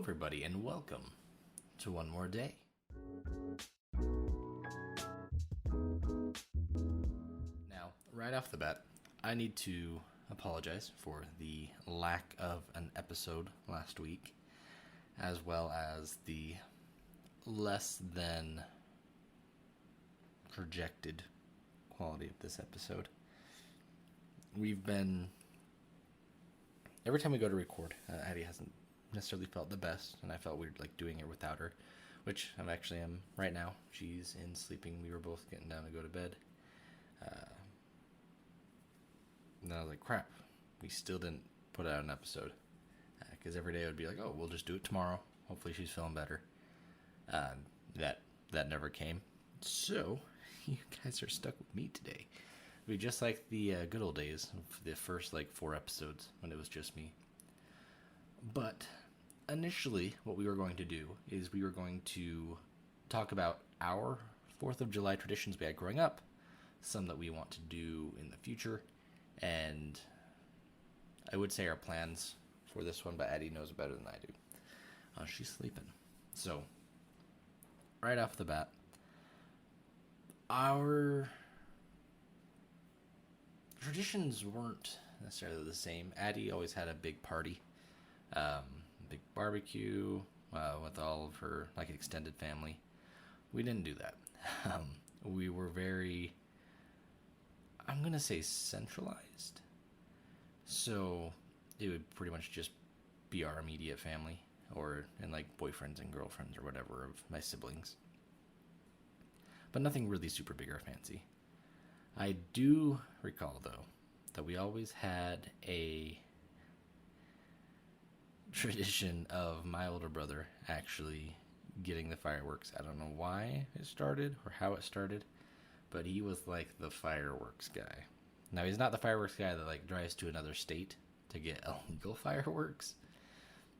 everybody, and welcome to one more day. Now, right off the bat, I need to apologize for the lack of an episode last week, as well as the less than projected quality of this episode. We've been... Every time we go to record, Addi hasn't necessarily felt the best, and I felt weird doing it without her, which I actually am right now. She's in sleeping. We were both getting down to go to bed. And then I was like, crap, we still didn't put out an episode. Because every day I would be like, oh, we'll just do it tomorrow. Hopefully she's feeling better. That never came. So, you guys are stuck with me today. It'll be just like the good old days of the first 4 episodes when it was just me. But initially, what we were going to do is we were going to talk about our 4th of July traditions we had growing up, some that we want to do in the future, and I would say our plans for this one, but Addi knows better than I do. She's sleeping. So, right off the bat, our traditions weren't necessarily the same. Addi always had a big party, big barbecue with all of her extended family. We didn't do that. We were very, I'm gonna say, centralized. So it would pretty much just be our immediate family, and boyfriends and girlfriends or whatever of my siblings. But nothing really super big or fancy. I do recall, though, that we always had a tradition of my older brother actually getting the fireworks. I don't know why it started or how it started, but he was the fireworks guy. Now, he's not the fireworks guy that drives to another state to get illegal fireworks,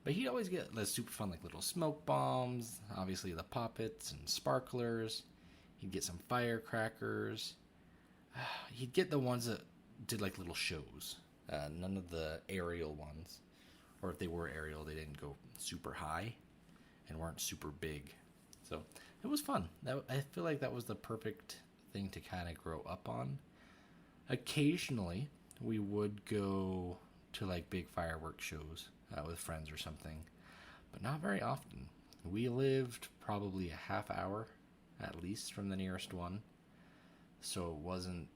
but he'd always get the super fun little smoke bombs, obviously the poppets and sparklers. He'd get some firecrackers. He'd get the ones that did little shows, none of the aerial ones, or if they were aerial, they didn't go super high and weren't super big. So it was fun. I feel like that was the perfect thing to kind of grow up on. Occasionally, we would go to big fireworks shows with friends or something, but not very often. We lived probably a half hour at least from the nearest one, so it wasn't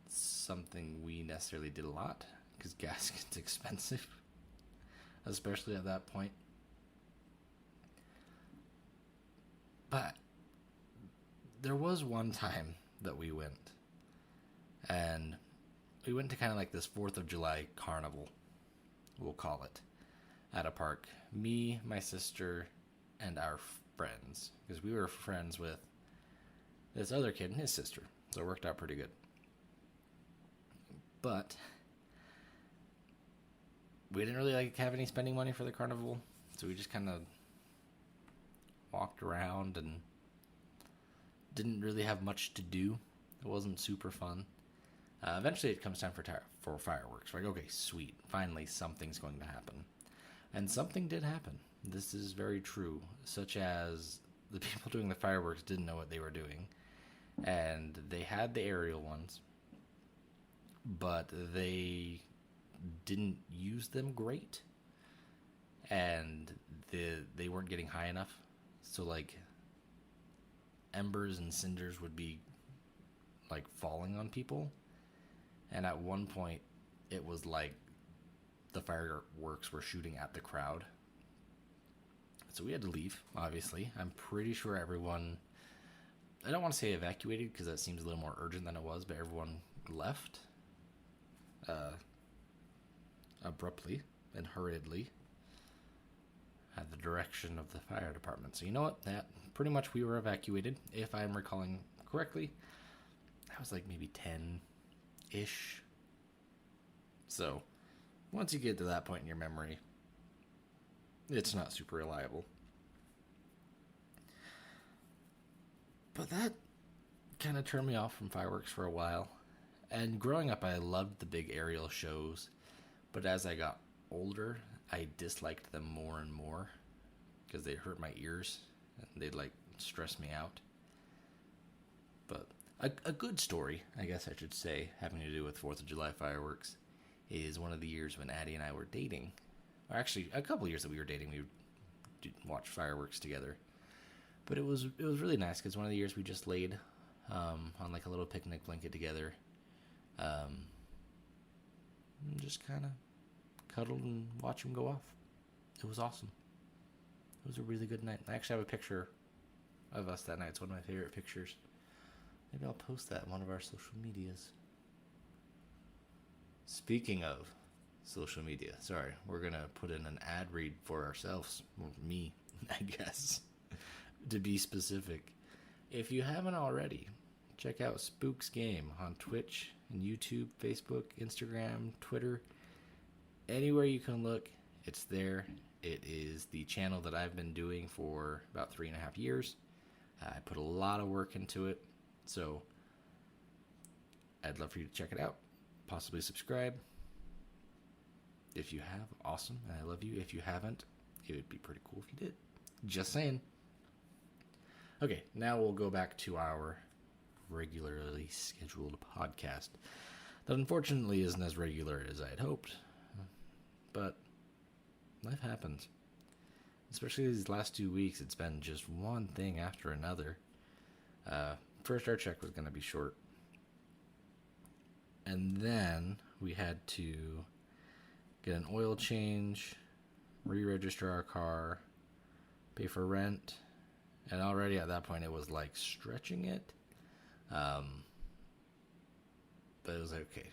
something we necessarily did a lot because gas gets expensive, especially at that point. But there was one time that we went, and we went to kind of this 4th of July carnival, we'll call it, at a park. Me, my sister, and our friends, because we were friends with this other kid and his sister, so it worked out pretty good. But we didn't really have any spending money for the carnival, so we just kind of walked around and didn't really have much to do. It wasn't super fun. Eventually it comes time for fireworks. We're okay, sweet, finally something's going to happen. And something did happen. This is very true, such as the people doing the fireworks didn't know what they were doing, and they had the aerial ones, but they didn't use them great, and they weren't getting high enough, so embers and cinders would be falling on people, and at one point it was the fireworks were shooting at the crowd, so we had to leave. Obviously, I'm pretty sure everyone, I don't want to say evacuated because that seems a little more urgent than it was, but everyone left abruptly and hurriedly at the direction of the fire department. So you know what? That pretty much we were evacuated, if I'm recalling correctly. That was maybe 10-ish. So once you get to that point in your memory, it's not super reliable. But that kind of turned me off from fireworks for a while. And growing up, I loved the big aerial shows. But as I got older, I disliked them more and more because they hurt my ears and they'd like stress me out. But a good story, I guess I should say, having to do with 4th of July fireworks is one of the years when Addi and I were dating. Or actually, a couple years that we were dating, we would watch fireworks together. But it was really nice because one of the years we just laid on like a little picnic blanket together, and just kind of cuddled and watched them go off. It was awesome. It was a really good night. I actually have a picture of us that night. It's one of my favorite pictures. Maybe I'll post that on one of our social medias. Speaking of social media, sorry, we're going to put in an ad read for ourselves. Well, me, I guess, to be specific. If you haven't already, check out SpooksGAME on Twitch and YouTube, Facebook, Instagram, Twitter. Anywhere you can look, it's there. It is the channel that I've been doing for about 3.5 years. I put a lot of work into it, so I'd love for you to check it out. Possibly subscribe. If you have, awesome, and I love you. If you haven't, it would be pretty cool if you did. Just saying. Okay, now we'll go back to our regularly scheduled podcast that unfortunately isn't as regular as I had hoped, but life happens. Especially these last 2 weeks, it's been just one thing after another. First, our check was going to be short, and then we had to get an oil change, re-register our car, pay for rent, and already at that point it was like stretching it. But it was like, okay,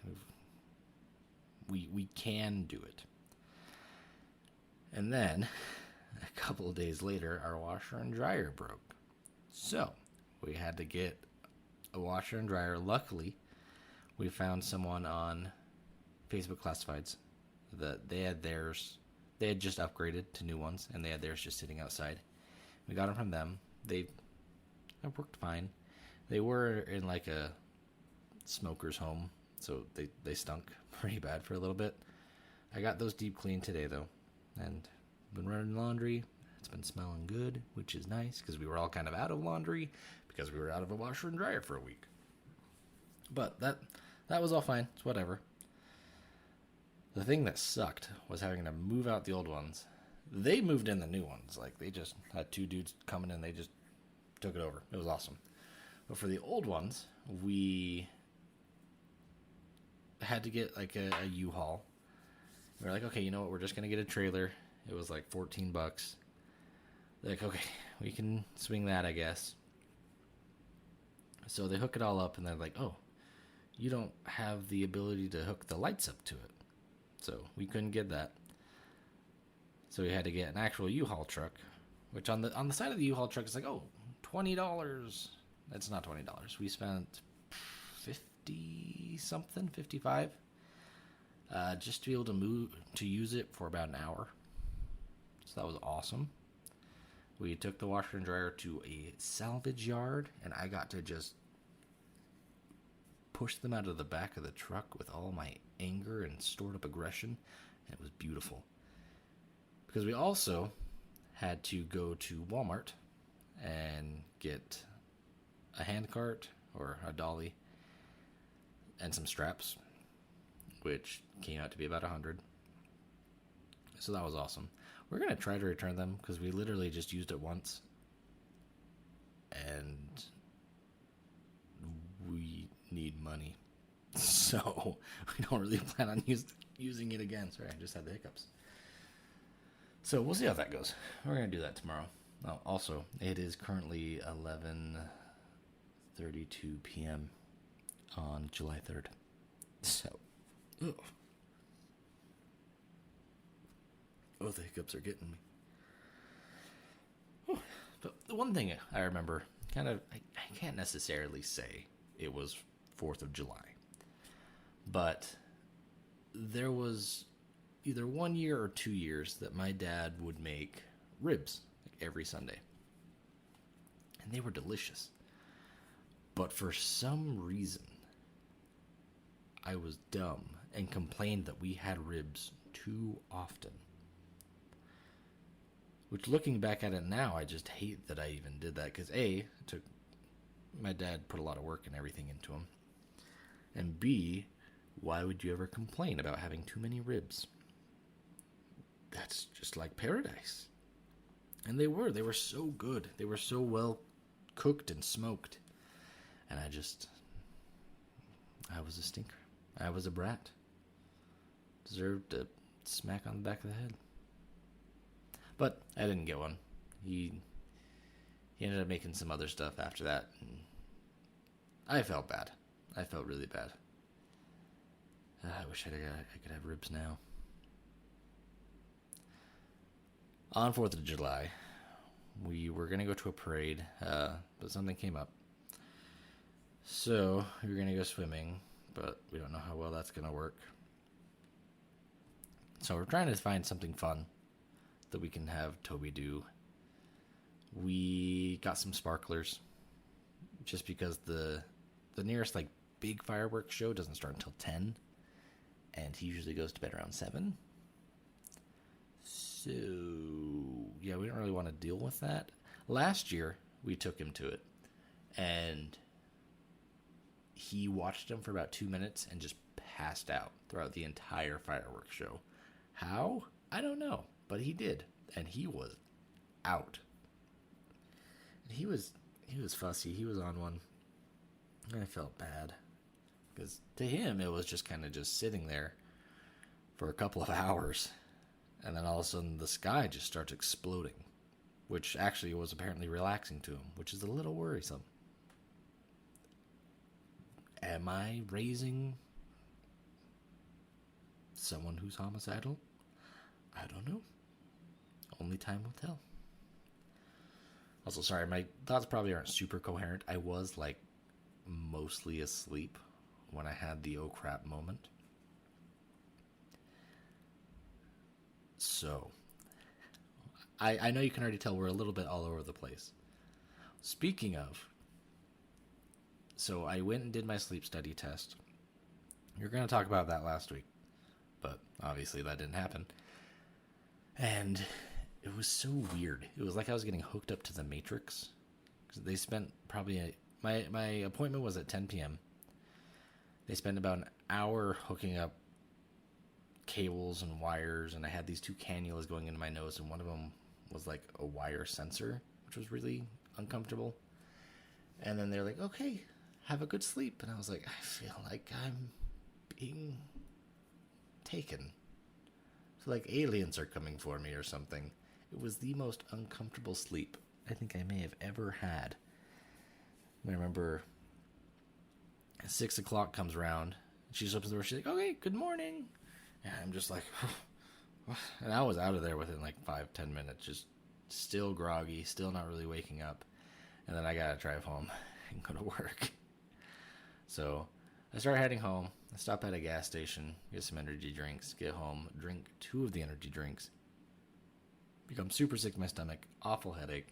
we can do it. And then a couple of days later, our washer and dryer broke. So we had to get a washer and dryer. Luckily, we found someone on Facebook Classifieds that they had theirs. They had just upgraded to new ones, and they had theirs just sitting outside. We got them from them. They worked fine. They were in like a smoker's home, so they stunk pretty bad for a little bit. I got those deep cleaned today, though, and been running laundry. It's been smelling good, which is nice, because we were all kind of out of laundry because we were out of a washer and dryer for a week. But that was all fine. It's whatever. The thing that sucked was having to move out the old ones. They moved in the new ones. Like, they just had 2 dudes coming in. They just took it over. It was awesome. But for the old ones, we had to get like a U-Haul. We were like, okay, you know what? We're just going to get a trailer. It was like $14. They're like, okay, we can swing that, I guess. So they hook it all up, and they're like, oh, you don't have the ability to hook the lights up to it. So we couldn't get that. So we had to get an actual U-Haul truck, which on the side of the U-Haul truck is like, oh, $20. That's not $20. We spent 50 something, 55, just to be able to use it for about an hour. So that was awesome. We took the washer and dryer to a salvage yard, and I got to just push them out of the back of the truck with all my anger and stored up aggression, and it was beautiful. Because we also had to go to Walmart and get a hand cart or a dolly and some straps, which came out to be about $100. So that was awesome. We're going to try to return them because we literally just used it once, and we need money. So we don't really plan on using it again. Sorry, I just had the hiccups. So we'll see how that goes. We're going to do that tomorrow. Oh, also, it is currently 11:32 p.m. on July 3rd. So, ugh. Oh, the hiccups are getting me. Whew. But the one thing I remember, I can't necessarily say it was 4th of July, but there was either 1 year or 2 years that my dad would make ribs every Sunday. And they were delicious. But for some reason, I was dumb and complained that we had ribs too often. Which, looking back at it now, I just hate that I even did that. Because A, it took my dad put a lot of work and everything into them. And B, why would you ever complain about having too many ribs? That's just like paradise. And they were so good. They were so well cooked and smoked. And I was a stinker. I was a brat. Deserved a smack on the back of the head. But I didn't get one. He ended up making some other stuff after that. And I felt bad. I felt really bad. I wish I could have ribs now. On 4th of July, we were going to go to a parade, but something came up. So we were going to go swimming, but we don't know how well that's going to work. So we're trying to find something fun that we can have Toby do. We got some sparklers, just because the nearest like big fireworks show doesn't start until 10, and he usually goes to bed around 7. So yeah, we don't really want to deal with that. Last year we took him to it, and he watched them for about 2 minutes and just passed out throughout the entire fireworks show. How? I don't know. But he did, and he was out. And he was fussy. He was on one. I felt bad, because to him it was just kind of just sitting there for a couple of hours, and then all of a sudden the sky just starts exploding, which actually was apparently relaxing to him, which is a little worrisome. Am I raising someone who's homicidal? I don't know. Only time will tell. Also, sorry, my thoughts probably aren't super coherent. I was, like, mostly asleep when I had the oh crap moment. So, I know you can already tell we're a little bit all over the place. Speaking of, so I went and did my sleep study test. We were going to talk about that last week, but obviously that didn't happen. And it was so weird. It was like I was getting hooked up to the Matrix. They spent probably my appointment was at 10 p.m. They spent about an hour hooking up cables and wires, and I had these 2 cannulas going into my nose, and one of them was like a wire sensor, which was really uncomfortable. And then they're like, okay, have a good sleep. And I was like, I feel like I'm being taken. So like aliens are coming for me or something. It was the most uncomfortable sleep I think I may have ever had. I remember 6 o'clock comes around. She's up to the door. She's like, okay, good morning. And I'm just like, and I was out of there within like 5-10 minutes, just still groggy, still not really waking up. And then I got to drive home and go to work. So I start heading home. I stop at a gas station, get some energy drinks, get home, drink 2 of the energy drinks, become super sick to my stomach, awful headache.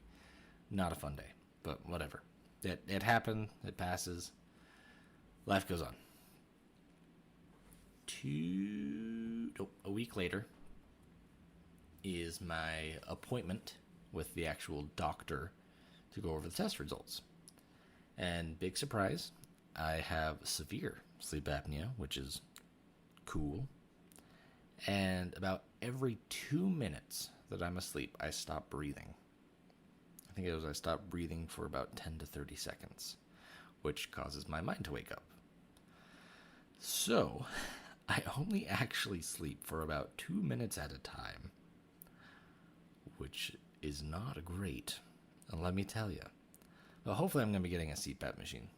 Not a fun day, but whatever. It happened. It passes. Life goes on. A week later is my appointment with the actual doctor to go over the test results. And big surprise, I have severe sleep apnea, which is cool. And about every 2 minutes that I'm asleep, I stop breathing. I think I stopped breathing for about 10 to 30 seconds, which causes my mind to wake up. So, I only actually sleep for about 2 minutes at a time, which is not great, and let me tell you. Well, hopefully I'm going to be getting a CPAP machine.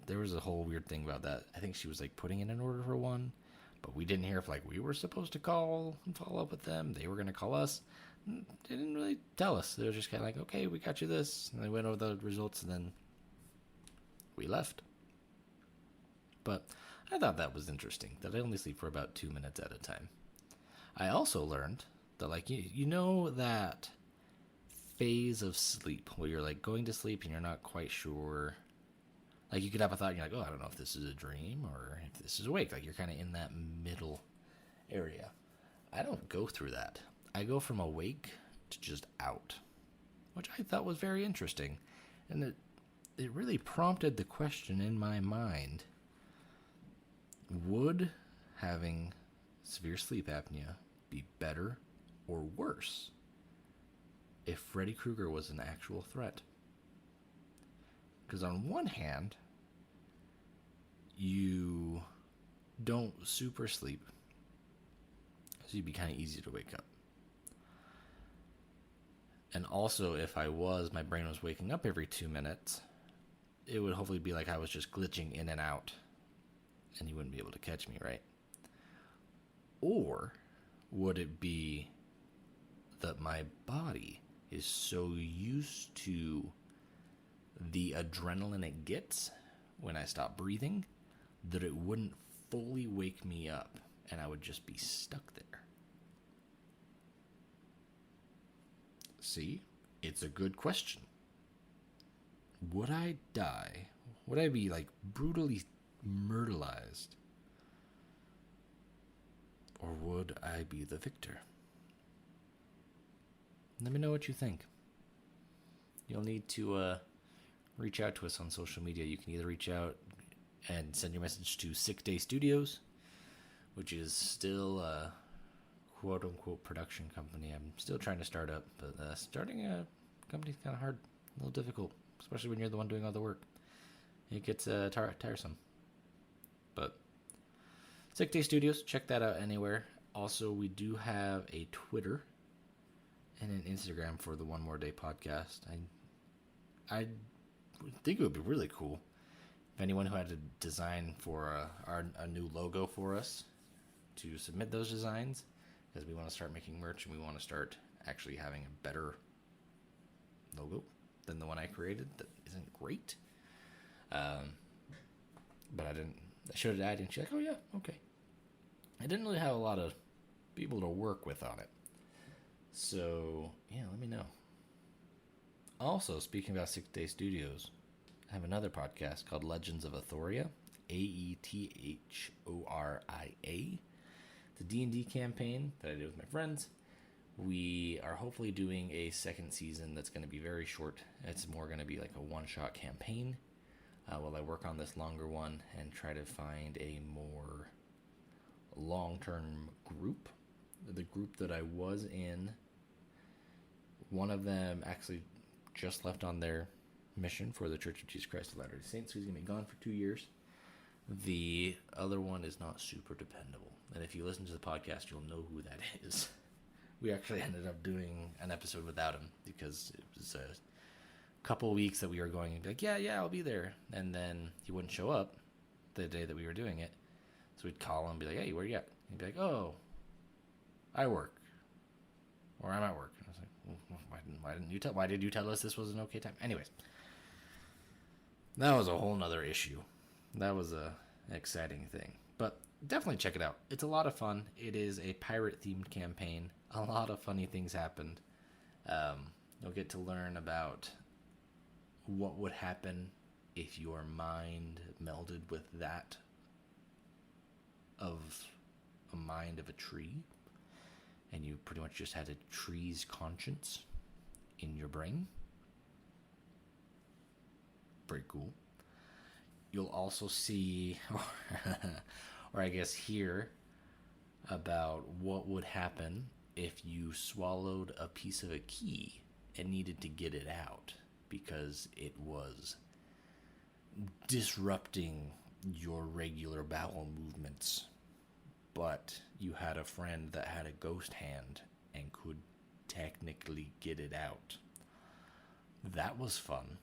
There was a whole weird thing about that. I think she was like putting in an order for one, but we didn't hear if like we were supposed to call and follow up with them. They were going to call us. They didn't really tell us. They were just kind of like, okay, we got you this. And they went over the results, and then we left. But I thought that was interesting, that I only sleep for about 2 minutes at a time. I also learned that, like, you know that phase of sleep where you're, like, going to sleep and you're not quite sure. Like, you could have a thought, and you're like, oh, I don't know if this is a dream or if this is awake. Like, you're kind of in that middle area. I don't go through that. I go from awake to just out, which I thought was very interesting. And it really prompted the question in my mind, would having severe sleep apnea be better or worse if Freddy Krueger was an actual threat? Because on one hand, you don't super sleep, so you'd be kind of easy to wake up. And also, if my brain was waking up every 2 minutes, it would hopefully be like I was just glitching in and out, and he wouldn't be able to catch me, right? Or would it be that my body is so used to the adrenaline it gets when I stop breathing that it wouldn't fully wake me up and I would just be stuck there? See, it's a good question. Would I die? Would I be like brutally murderized? Or would I be the victor? Let me know what you think. You'll need to reach out to us on social media. You can either reach out and send your message to 6 Day Studios, which is still a quote-unquote production company I'm still trying to start up. But starting a company is kind of hard, a little difficult, especially when you're the one doing all the work. It gets tiresome. But 6 Day Studios, check that out anywhere. Also, we do have a Twitter and an Instagram for the One More Day podcast. I think it would be really cool if anyone who had a design for a new logo for us to submit those designs, because we want to start making merch and we want to start actually having a better logo than the one I created that isn't great. But I showed it to Addi and she's like, oh yeah, okay. I didn't really have a lot of people to work with on it. So, yeah, let me know. Also, speaking about 6 Day Studios, I have another podcast called Legends of Athoria, Aethoria. It's a D&D campaign that I did with my friends. We are hopefully doing a second season that's going to be very short. It's more going to be like a one-shot campaign while I work on this longer one and try to find a more long-term group. The group that I was in, one of them actually just left on their mission for the Church of Jesus Christ of Latter-day Saints, so he's going to be gone for 2 years. The other one is not super dependable, and if you listen to the podcast, you'll know who that is. We actually ended up doing an episode without him because it was a couple weeks that we were going and be like, yeah, I'll be there, and then he wouldn't show up the day that we were doing it, so we'd call him and be like, hey, where you at? He'd be like, oh, I work, or I'm at work. And I was like, well, why did you tell us this was an okay time? Anyways, that was a whole nother issue. That was an exciting thing, but definitely check it out. It's a lot of fun. It is a pirate-themed campaign. A lot of funny things happened. You'll get to learn about what would happen if your mind melded with that of a mind of a tree, and you pretty much just had a tree's conscience in your brain. Pretty cool. You'll also see, or I guess hear, about what would happen if you swallowed a piece of a key and needed to get it out because it was disrupting your regular bowel movements, but you had a friend that had a ghost hand and could technically get it out. That was fun.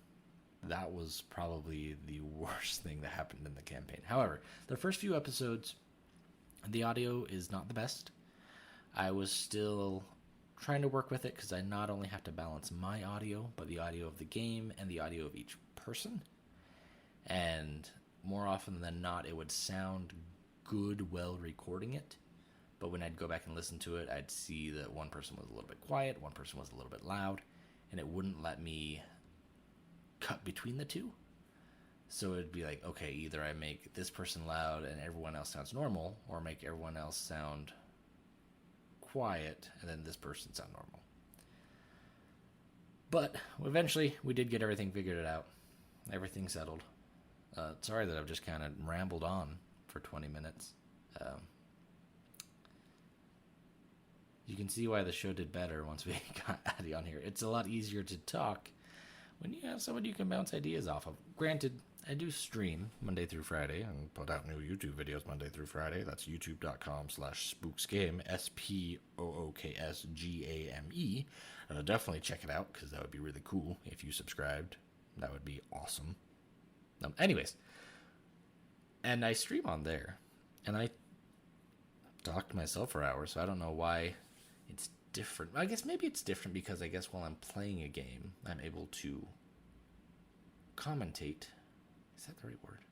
That was probably the worst thing that happened in the campaign. However, the first few episodes, the audio is not the best. I was still trying to work with it because I not only have to balance my audio, but the audio of the game and the audio of each person. And more often than not, it would sound good while recording it. But when I'd go back and listen to it, I'd see that one person was a little bit quiet, one person was a little bit loud, and it wouldn't let me cut between the two. So it'd be like, okay, either I make this person loud and everyone else sounds normal, or make everyone else sound quiet and then this person sound normal. But eventually, we did get everything figured out. Everything settled. Sorry that I've just kind of rambled on for 20 minutes. You can see why the show did better once we got Addi on here. It's a lot easier to talk when you have someone you can bounce ideas off of. Granted, I do stream Monday through Friday and put out new YouTube videos Monday through Friday. That's youtube.com/SpooksGAME, SpooksGAME. Definitely check it out, because that would be really cool if you subscribed. That would be awesome. Anyways, and I stream on there, and I talk to myself for hours, so I don't know why it's different. I guess maybe it's different because I guess while I'm playing a game, I'm able to commentate. Is that the right word?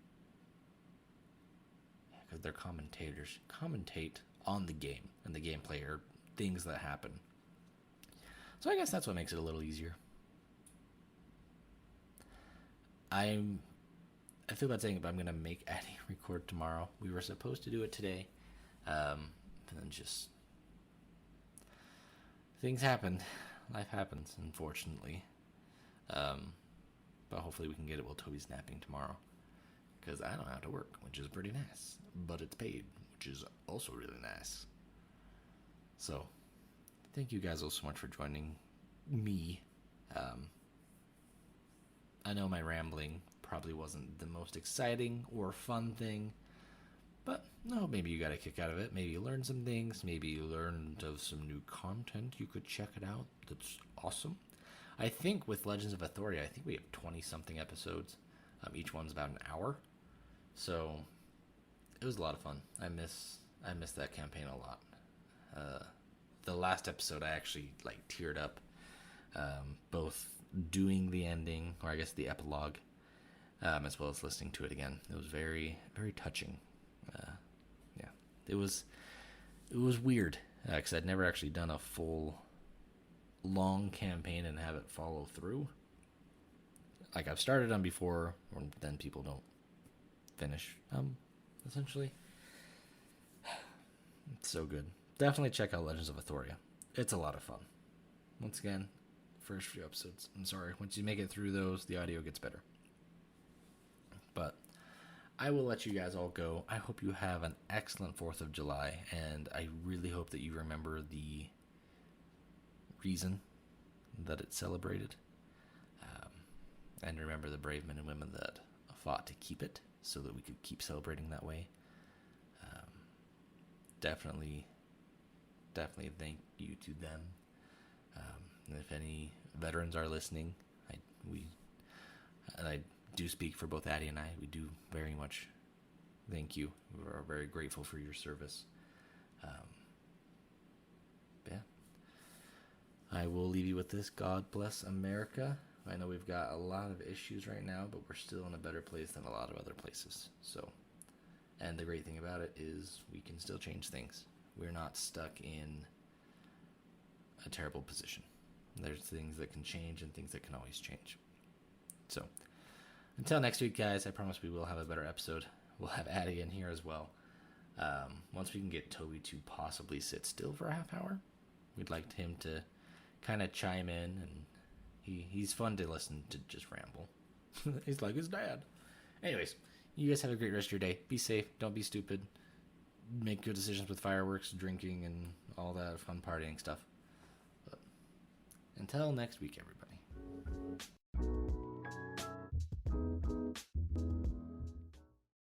Yeah, because they're commentators. Commentate on the game and the gameplay or things that happen. So I guess that's what makes it a little easier. I feel bad saying it, but I'm going to make Addi record tomorrow. We were supposed to do it today. And then just things happened. Life happens, unfortunately. But hopefully we can get it while Toby's napping tomorrow. Because I don't have to work, which is pretty nice. But it's paid, which is also really nice. So, thank you guys all so much for joining me. I know my rambling probably wasn't the most exciting or fun thing. But, no, maybe you got a kick out of it. Maybe you learned some things. Maybe you learned of some new content. You could check it out. That's awesome. I think with Legends of Authority, I think we have 20-something episodes. Each one's about an hour. So, it was a lot of fun. I miss that campaign a lot. The last episode, I actually, teared up. Both doing the ending, or I guess the epilogue, as well as listening to it again. It was very, very touching. Yeah, it was weird, because I'd never actually done a full long campaign and have it follow through. I've started on before, or then people don't finish, essentially. It's so good. Definitely check out Legends of Authority. It's a lot of fun. Once again, first few episodes. I'm sorry. Once you make it through those, the audio gets better. But I will let you guys all go. I hope you have an excellent 4th of July, and I really hope that you remember the reason that it's celebrated. And remember the brave men and women that fought to keep it, so that we could keep celebrating that way. Definitely thank you to them. And if any veterans are listening, I do speak for both Addi and I. We do very much thank you. We are very grateful for your service. Yeah. I will leave you with this. God bless America. I know we've got a lot of issues right now, but we're still in a better place than a lot of other places. So, and the great thing about it is we can still change things. We're not stuck in a terrible position. There's things that can change and things that can always change. So, until next week, guys, I promise we will have a better episode. We'll have Addi in here as well. Once we can get Toby to possibly sit still for a half hour, we'd like him to kind of chime in, and he's fun to listen to just ramble. He's like his dad. Anyways, you guys have a great rest of your day. Be safe. Don't be stupid. Make good decisions with fireworks, drinking, and all that fun partying stuff. But until next week, everybody.